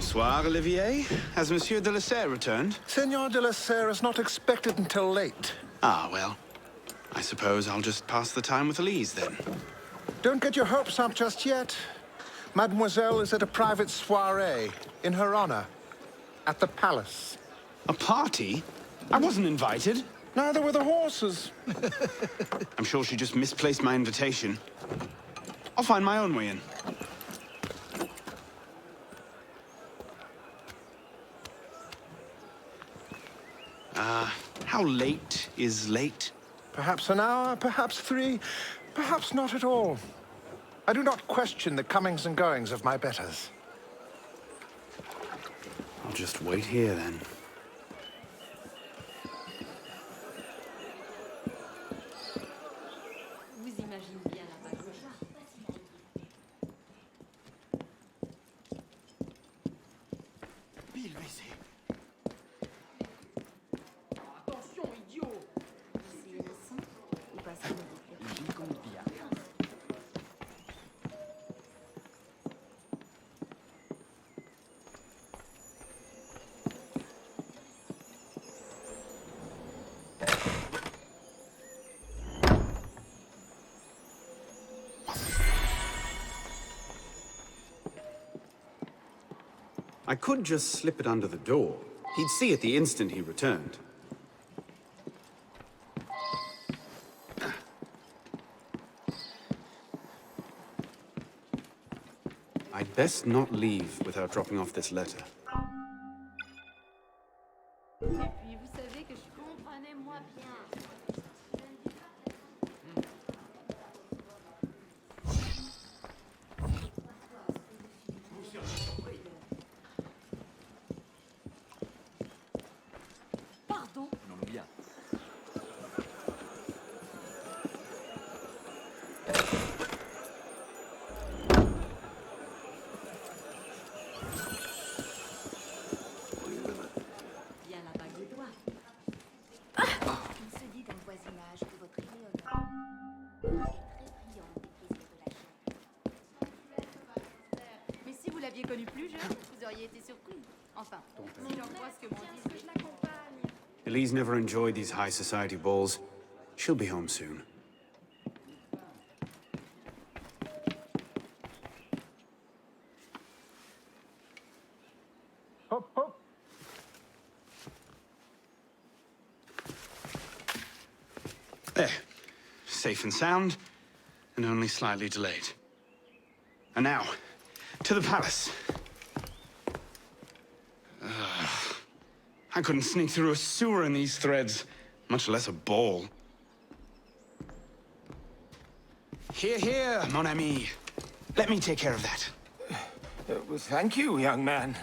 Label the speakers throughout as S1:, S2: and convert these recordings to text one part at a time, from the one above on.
S1: Bonsoir, Olivier. Has Monsieur de la Serre returned?
S2: Senor de la Serre is not expected until late.
S1: Ah, well. I suppose I'll just pass the time with Elise, then.
S2: Don't get your hopes up just yet. Mademoiselle is at a private soirée, in her honor, at the palace.
S1: A party? I wasn't invited.
S2: Neither were the horses.
S1: I'm sure she just misplaced my invitation. I'll find my own way in. How late is late?
S2: Perhaps an hour, perhaps 3, perhaps not at all. I do not question the comings and goings of my betters.
S1: I'll just wait here, then. I could just slip it under the door. He'd see it the instant he returned. I'd best not leave without dropping off this letter.
S3: Connu plus jeune, vous auriez été surpris. Enfin, si j'en crois ce que m'en disent, je l'accompagne.
S1: Elise never enjoyed these high society balls. She'll be home soon.
S2: Hop, hop.
S1: There. Safe and sound, and only slightly delayed. And now, to the palace. I couldn't sneak through a sewer in these threads, much less a ball. Here, here, mon ami. Let me take care of that.
S2: Well, thank you, young man.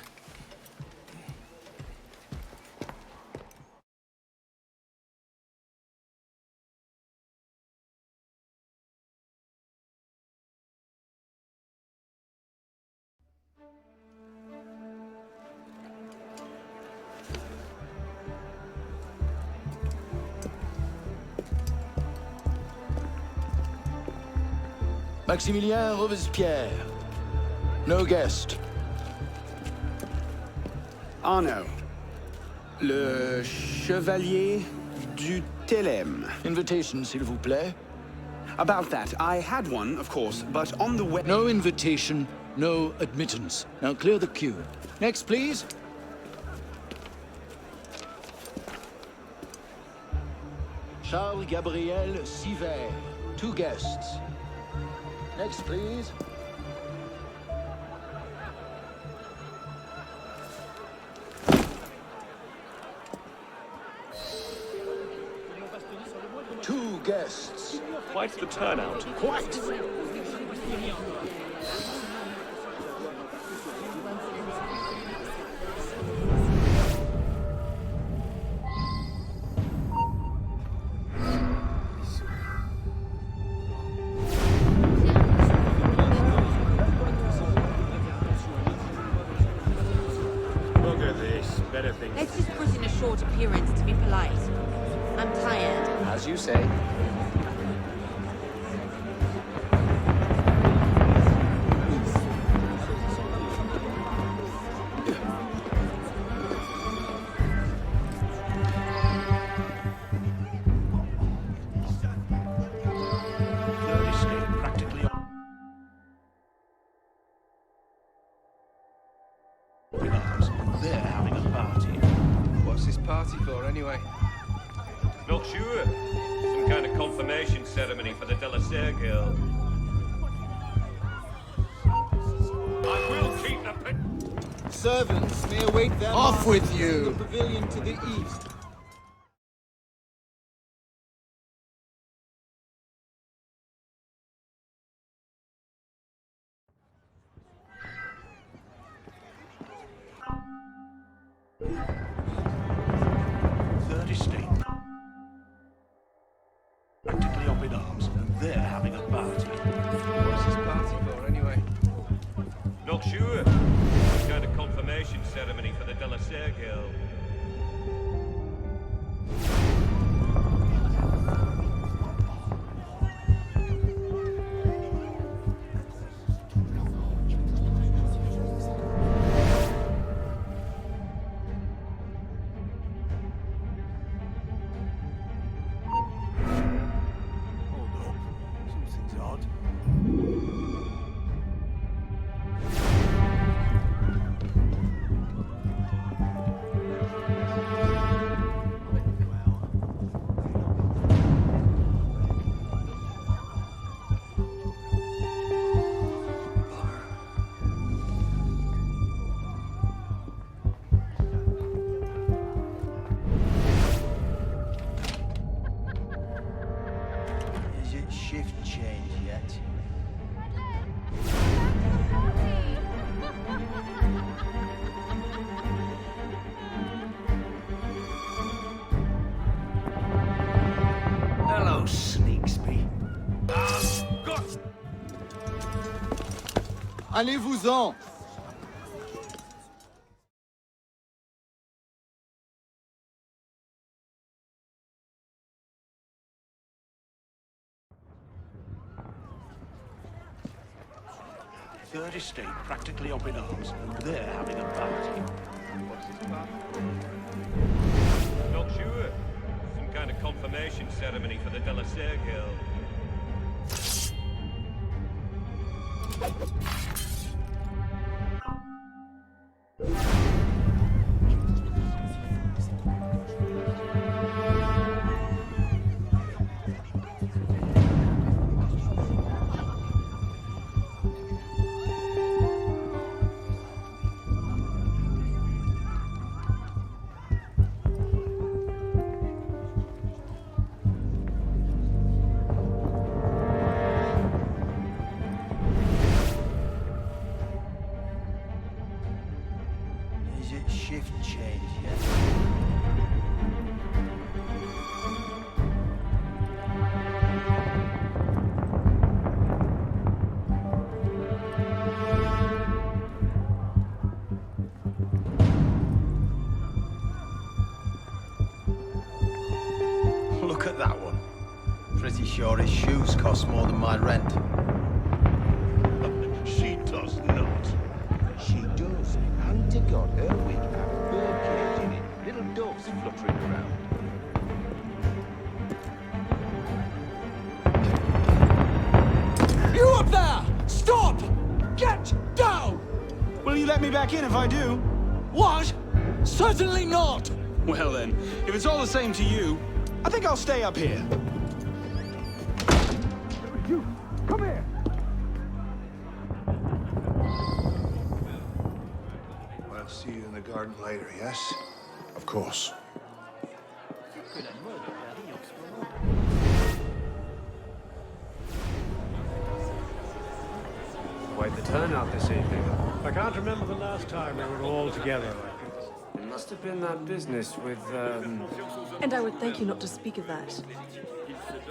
S4: Maximilien Robespierre. No guest.
S1: Arnaud. Le Chevalier du Télème.
S4: Invitation, s'il vous plaît.
S1: About that, I had one, of course, but on the way...
S4: No invitation, no admittance. Now clear the queue. Next, please. Charles Gabriel Sivert. 2 guests. Next, please. Two guests.
S5: Quite the turnout. Quite!
S3: Let's just put in a short appearance to be polite. I'm tired.
S4: As you say.
S5: Not sure. Some kind of confirmation ceremony for the Delasair girl. I will keep the
S6: Servants may await their
S4: Off with
S6: masters
S4: you!
S6: in the pavilion to the east.
S7: Third estate. Practically up in arms, and they're having a party.
S6: What's this party for, anyway?
S5: Not sure. Some kind of confirmation ceremony for the Delasair girl.
S7: Hold up. Something's odd.
S6: Is it shift change yet?
S7: Hello, Sneaksby.
S6: Allez-vous-en!
S7: Third estate practically up in arms, and they're having a party.
S5: Not sure. Some kind of confirmation ceremony for the Delasair girl.
S6: Is it shift change yet?
S2: Look at that one. Pretty sure his shoes cost more than my rent.
S7: She does not.
S8: She does. Hand to God, her wig had a bird cage in it. Little doves fluttering around.
S4: You up there! Stop! Get down!
S1: Will you let me back in if I do?
S4: What? Certainly not!
S1: Well then, if it's all the same to you, I think I'll stay up here. You, come here!
S2: I'll see you in the garden later, yes? Of course.
S9: Quite the turnout this evening. I can't remember the last time we were all together like this. It must have been that business with,
S10: And I would thank you not to speak of that.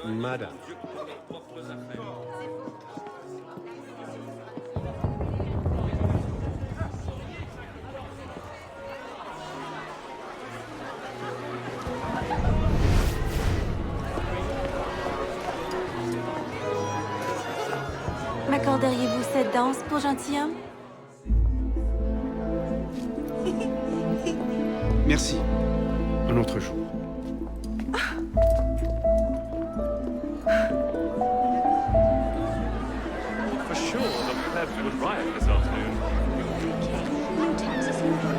S9: Madame.
S3: M'accorderiez-vous cette danse pour gentilhomme?
S1: Merci. Un autre jour.
S5: For sure, the plebs would riot this afternoon.
S3: No taxes included.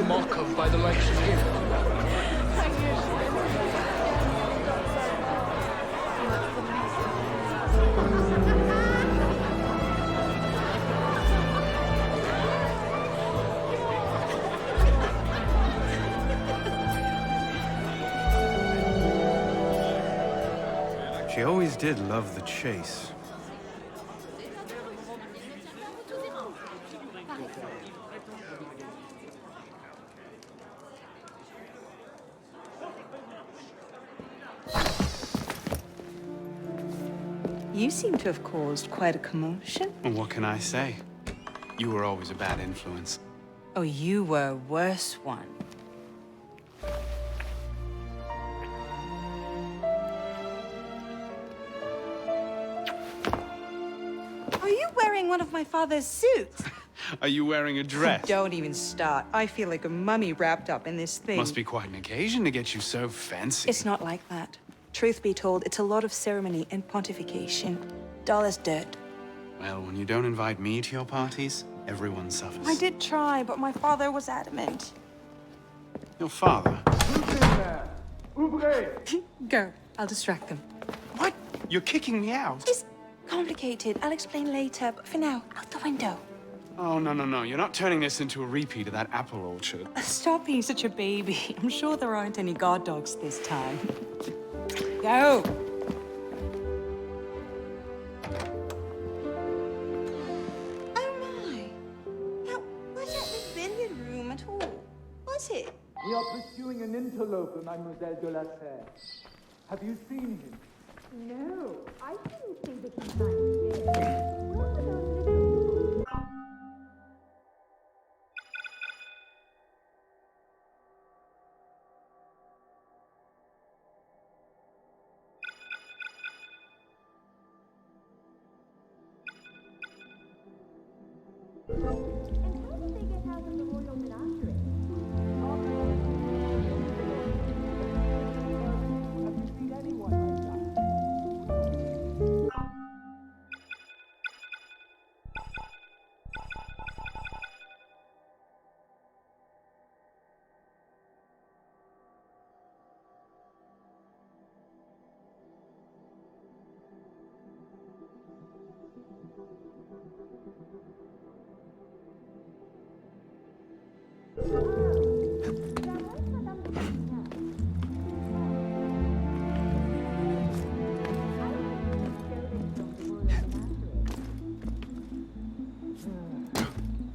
S4: a mock of by the likes of him.
S11: She always did love the chase.
S12: You seem to have caused quite a commotion.
S1: Well, what can I say? You were always a bad influence.
S12: Oh, you were a worse one. Are you wearing one of my father's suits?
S1: Are you wearing a dress?
S12: Don't even start. I feel like a mummy wrapped up in this thing.
S1: Must be quite an occasion to get you so fancy.
S12: It's not like that. Truth be told, it's a lot of ceremony and pontification. Dull as dirt.
S1: Well, when you don't invite me to your parties, everyone suffers.
S12: I did try, but my father was adamant.
S1: Your father?
S12: Go. I'll distract them.
S1: What? You're kicking me out?
S12: It's complicated. I'll explain later, but for now, out the window.
S1: Oh, no. You're not turning this into a repeat of that apple orchard.
S12: Stop being such a baby. I'm sure there aren't any guard dogs this time. Go! Oh, my. Now, wasn't the billiard room at all, was it?
S13: We are pursuing an interloper, Mademoiselle de la Serre. Have you seen him?
S3: No, I didn't think that he might be. What are those little... And how did they get out of the royal menagerie?
S13: Have you seen anyone like that?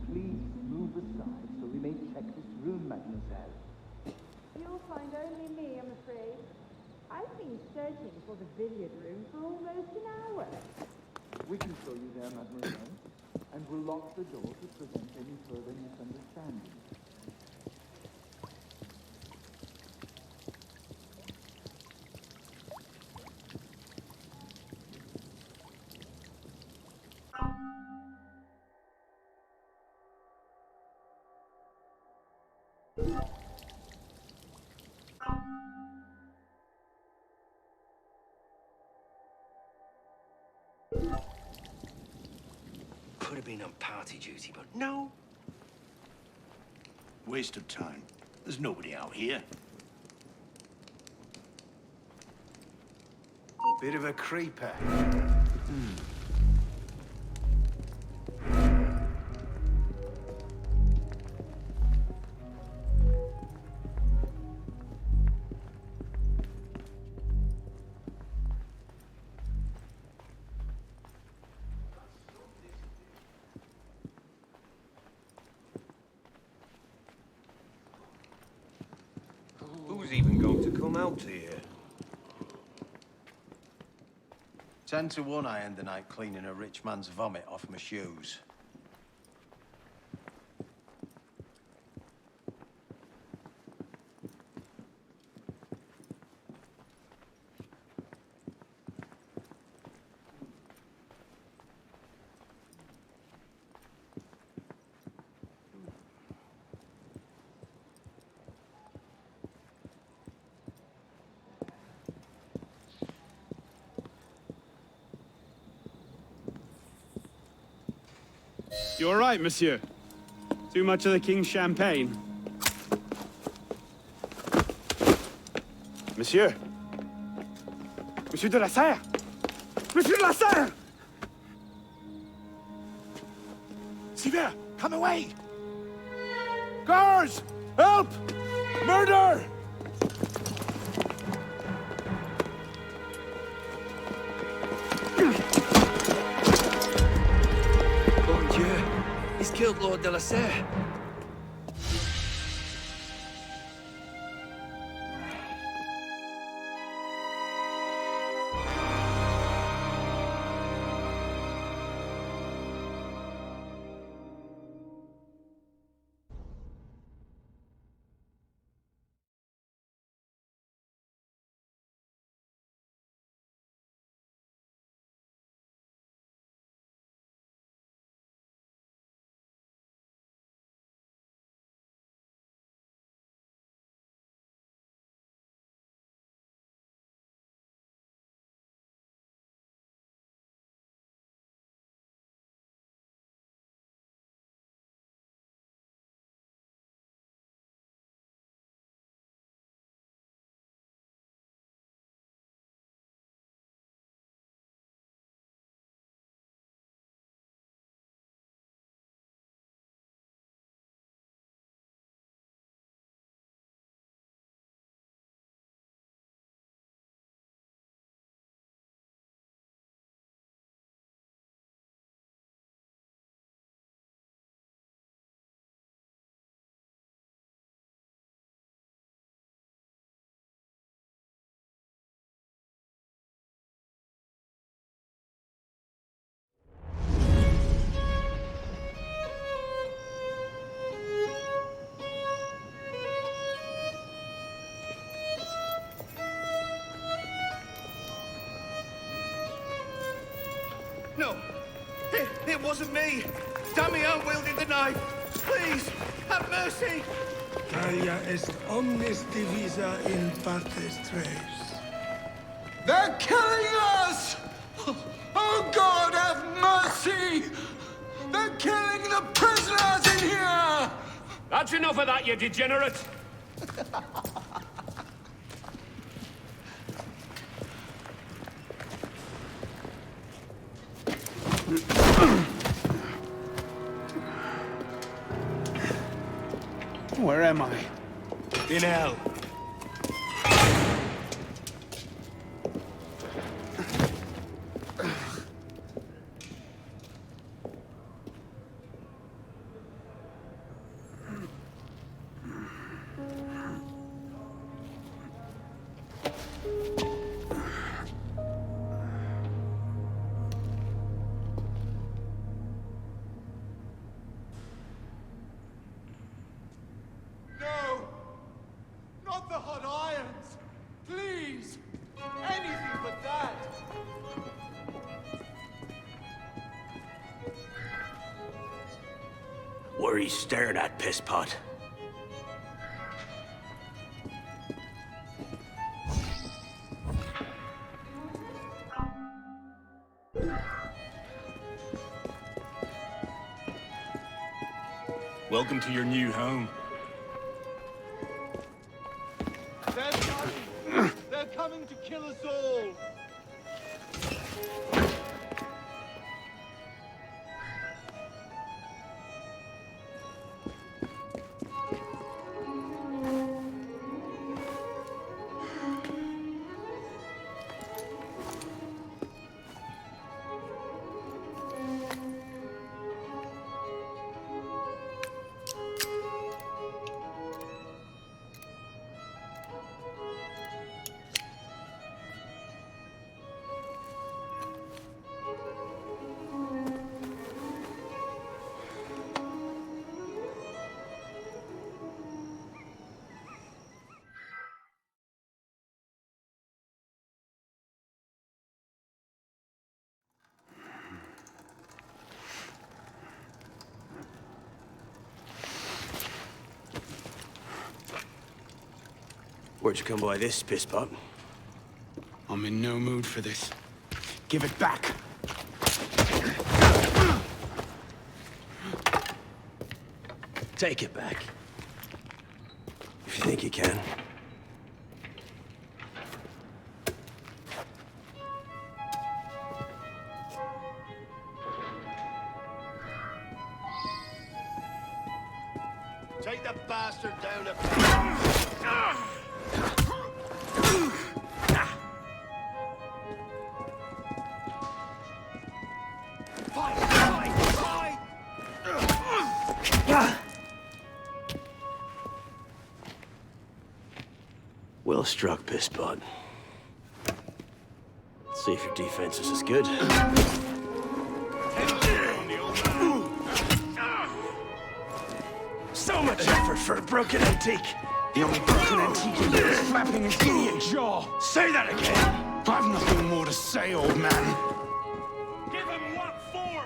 S13: Please move aside so we may check this room, Mademoiselle.
S3: You'll find only me, I'm afraid. I've been searching for the billiard room for almost an hour.
S13: We can show you there, Mademoiselle, and we'll lock the door to prevent any further misunderstanding.
S6: Could have been on party duty, but no.
S7: Waste of time. There's nobody out here.
S2: Bit of a creeper.
S6: Who's even going to come out here?
S2: 10 to 1 I end the night cleaning a rich man's vomit off my shoes.
S1: You all right, monsieur? Too much of the king's champagne? Monsieur! Monsieur de la Serre! Monsieur de la Serre!
S7: Sylvain, come away!
S2: Guards! Help! Murder!
S8: Bon Dieu, he's killed Lord de la Serre.
S7: No, it wasn't me. Damian wielded the knife. Please, have mercy.
S14: Talia est omnis divisa in partes tres.
S2: They're killing us! Oh God, have mercy! They're killing the prisoners in here!
S5: That's enough of that, you degenerate!
S1: Where am I?
S7: In hell.
S2: No! Not the hot irons! Please! Anything but that!
S7: What are you staring at, pisspot? Welcome to your new home.
S2: They're coming! They're coming to kill us all!
S7: Where'd you come by this, pisspot?
S1: I'm in no mood for this. Give it back!
S7: Take it back. If you think you can. Take the bastard down a
S15: Well struck, Pisspot. See if your defense is as good. So much effort for a broken antique.
S1: The only broken antique in here is flapping his idiot jaw.
S15: Say that again.
S1: I've nothing more to say, old man.
S5: Give him what for?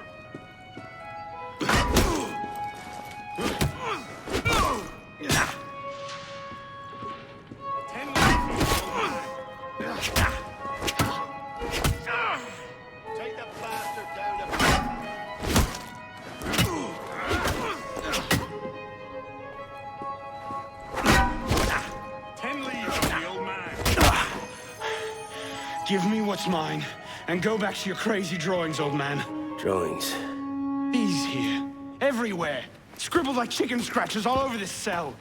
S7: Take the bastard down a
S1: Give me what's mine, and go back to your crazy drawings, old man.
S15: Drawings?
S1: These here. Everywhere. Scribbled like chicken scratches all over this cell.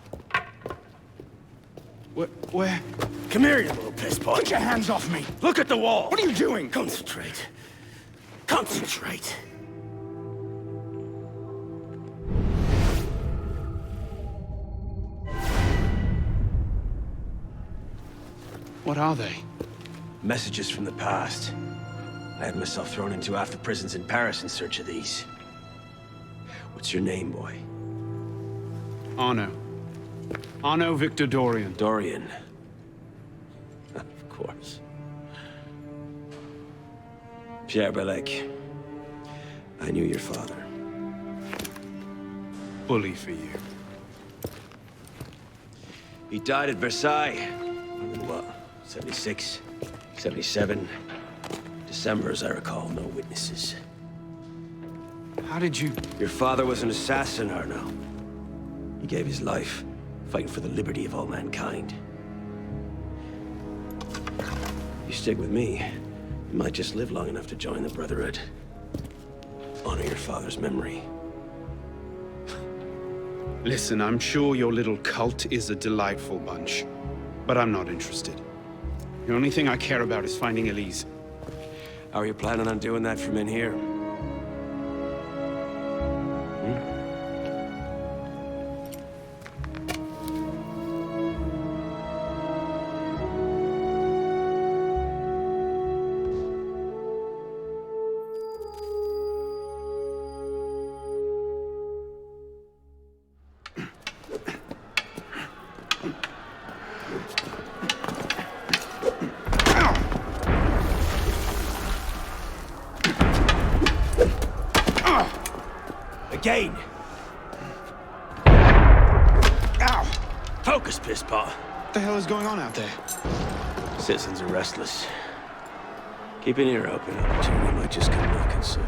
S1: Where?
S15: Come here, you little pisspot.
S1: Get your hands off me!
S15: Look at the wall!
S1: What are you doing?
S15: Concentrate. Concentrate.
S1: What are they?
S15: Messages from the past. I had myself thrown into half the prisons in Paris in search of these. What's your name, boy?
S1: Arno. Arno Victor Dorian.
S15: Dorian. Of course. Pierre Belec. I knew your father.
S1: Bully for you.
S15: He died at Versailles. In what? 76? 77? December, as I recall, no witnesses.
S1: How did you...
S15: Your father was an assassin, Arno. He gave his life, fighting for the liberty of all mankind. You stick with me, you might just live long enough to join the Brotherhood. Honor your father's memory.
S1: Listen, I'm sure your little cult is a delightful bunch, but I'm not interested. The only thing I care about is finding Elise.
S15: How are you planning on doing that from in here? Again!
S1: Ow!
S15: Focus, pisspot.
S1: What the hell is going on out there?
S15: Citizens are restless. Keep an ear open. Opportunity might just come knocking soon.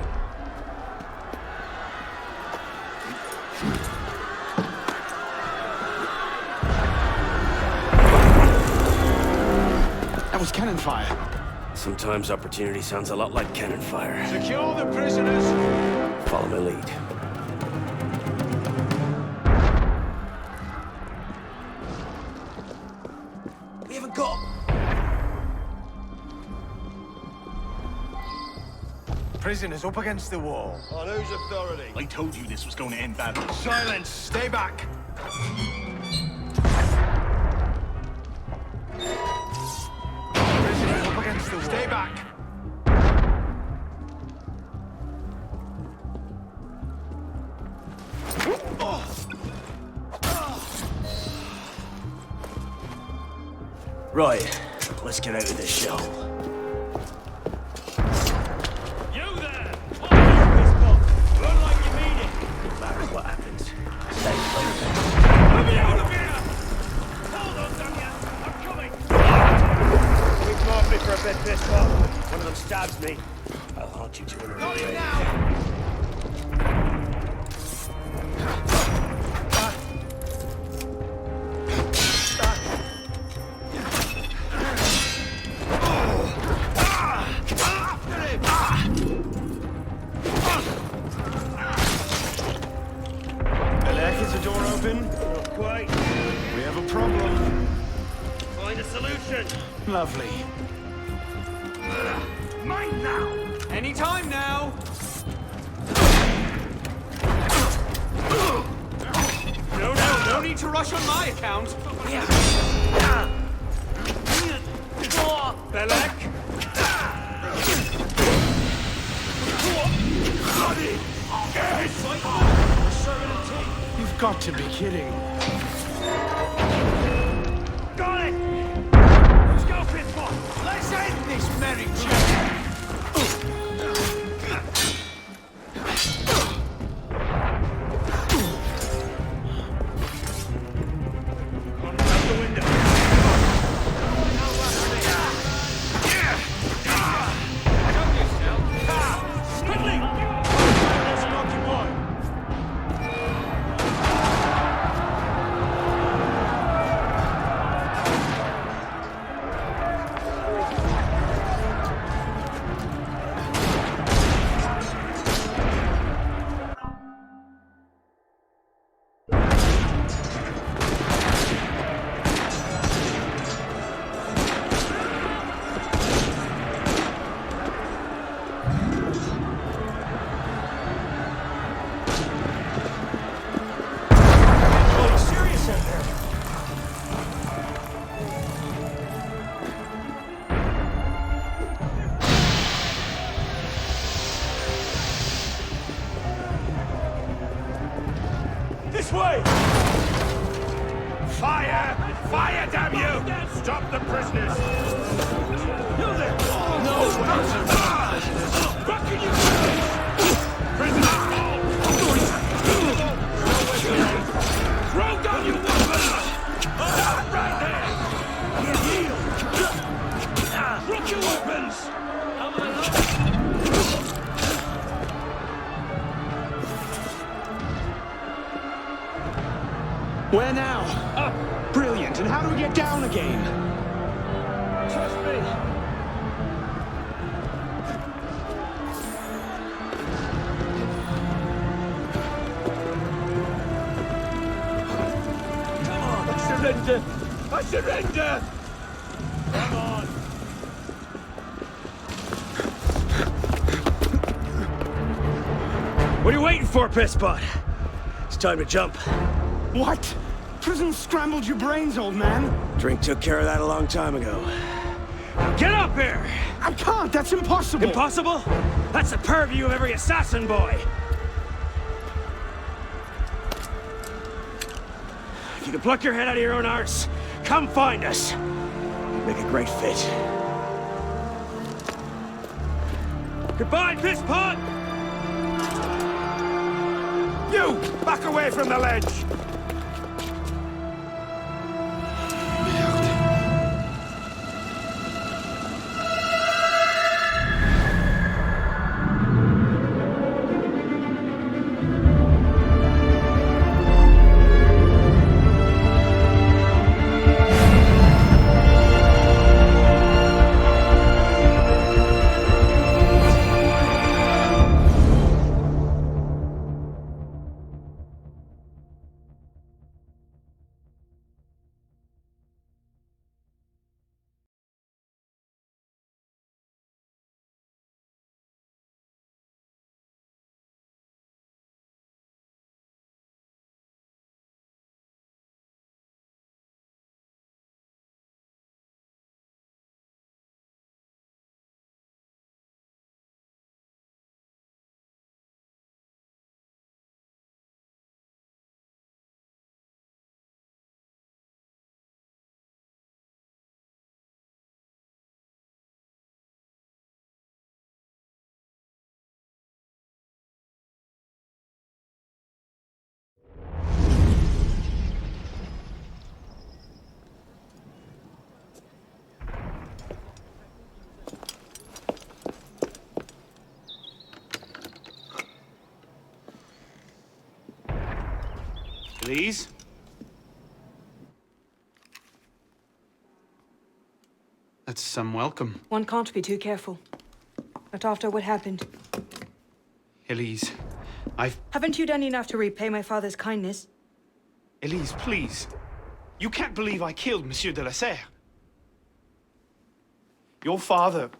S1: That was cannon fire.
S15: Sometimes opportunity sounds a lot like cannon fire.
S5: Secure the prisoners!
S15: Follow my lead. We haven't got...
S7: Prisoners up against the wall. On whose authority?
S5: I told you this was going to end badly.
S7: Silence! Stay back! Prisoners up against the wall. Stay back!
S15: Right, let's get out of this shell.
S5: You there! Run like you mean it!
S15: No matter what happens, stay close.
S5: Let me out of here! Hold on, damn ya! I'm coming!
S15: We've marked me for a bit, pisspot. One of them stabs me. I'll haunt you to another
S7: Got him
S15: grave.
S7: now!
S1: Belec, is the door open?
S5: quite.
S1: We have a problem.
S5: Find a solution.
S1: Lovely.
S7: Mine now!
S16: Anytime now! No need to rush on my account. Belek!
S1: You've got to be kidding.
S7: Got it! Let's go, Pitfall! Let's end this merry journey! This way! Fire! Fire, damn you! Stop the prisoners! You there! No! What can you do? Prisoners, hold! Throw down your weapons! Stop right there! Yield! Drop your weapons!
S1: Where now? Up! Brilliant. And how do we get down again?
S7: Trust me! Come on! I surrender! I surrender! Come on!
S15: What are you waiting for, Pisspot? It's time to jump.
S1: What? Prison scrambled your brains, old man.
S15: Drink took care of that a long time ago. Now get up here!
S1: I can't, that's impossible.
S15: Impossible? That's the purview of every assassin boy. If you can pluck your head out of your own arse, come find us. Make a great fit. Goodbye, Pisspot!
S7: You! Back away from the ledge!
S1: Please? That's some welcome.
S10: One can't be too careful. Not after what happened.
S1: Elise,
S10: Haven't you done enough to repay my father's kindness?
S1: Elise, please. You can't believe I killed Monsieur de la Serre. Your father,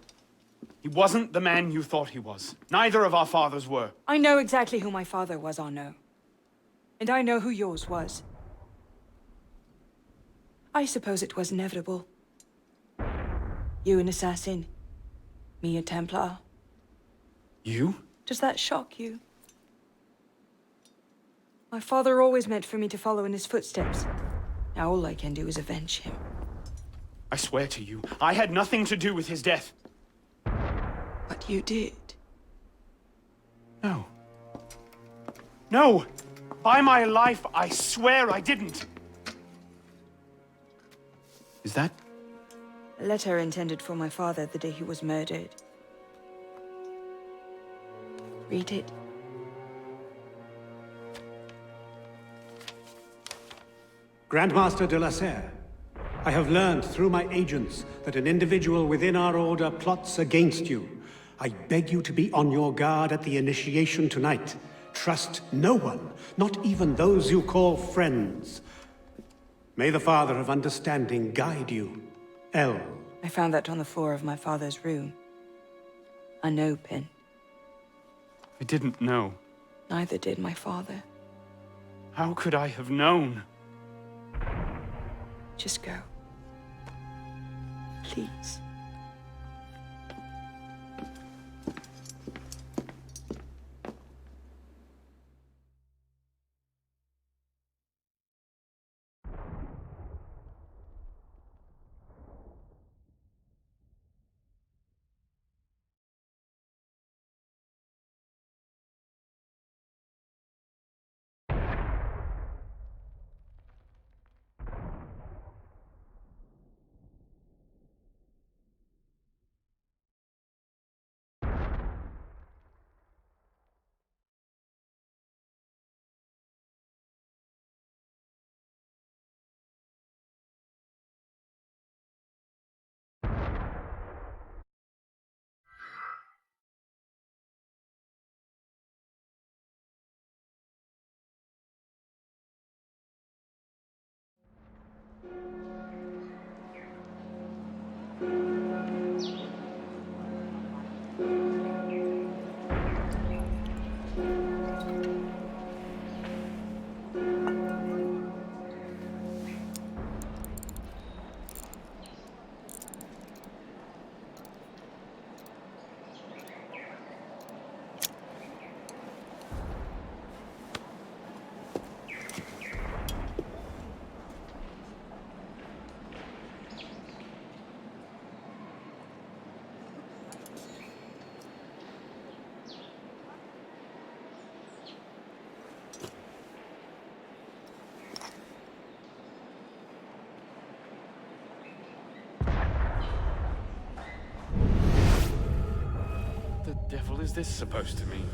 S1: he wasn't the man you thought he was. Neither of our fathers were.
S10: I know exactly who my father was, Arnaud. And I know who yours was. I suppose it was inevitable. You an assassin, me a Templar.
S1: You?
S10: Does that shock you? My father always meant for me to follow in his footsteps. Now all I can do is avenge him.
S1: I swear to you, I had nothing to do with his death.
S10: But you did.
S1: No. No! By my life, I swear I didn't. Is that?
S10: A letter intended for my father the day he was murdered. Read it.
S9: Grandmaster de la Serre, I have learned through my agents that an individual within our order plots against you. I beg you to be on your guard at the initiation tonight. Trust no one, not even those you call friends. May the Father of Understanding guide you. L.
S10: I found that on the floor of my father's room. Unopened.
S1: I didn't know.
S10: Neither did my father.
S1: How could I have known?
S10: Just go. Please.
S1: What the devil is this supposed to mean?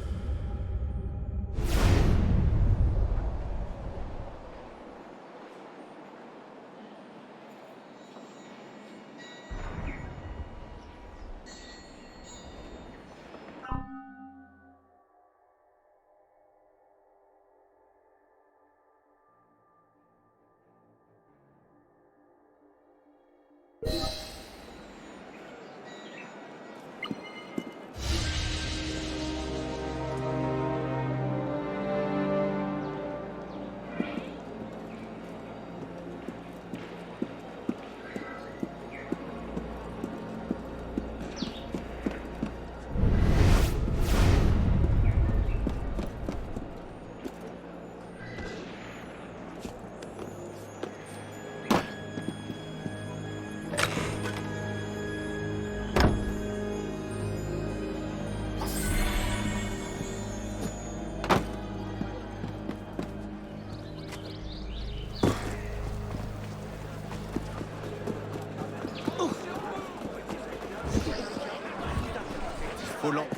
S8: Volant.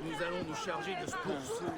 S4: Nous allons nous charger de ce pourceau.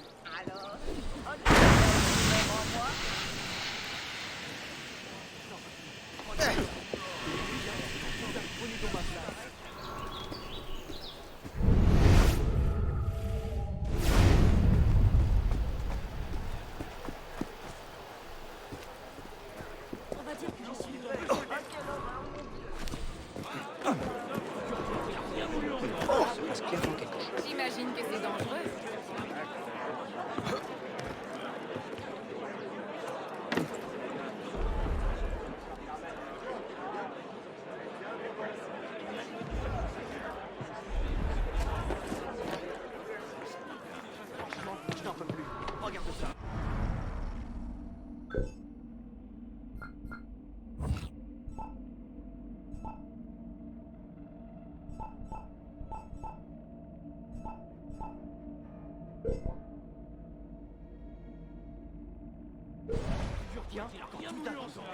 S7: Tiens, bien voulu ensemble.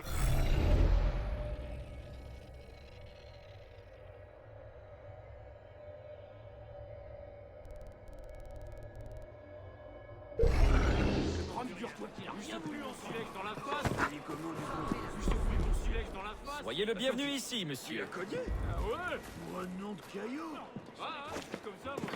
S17: Soyez le bienvenu ici, monsieur.
S7: Cogné? Ah ouais? Ou un nom de caillou?
S5: Ah, comme ça, moi.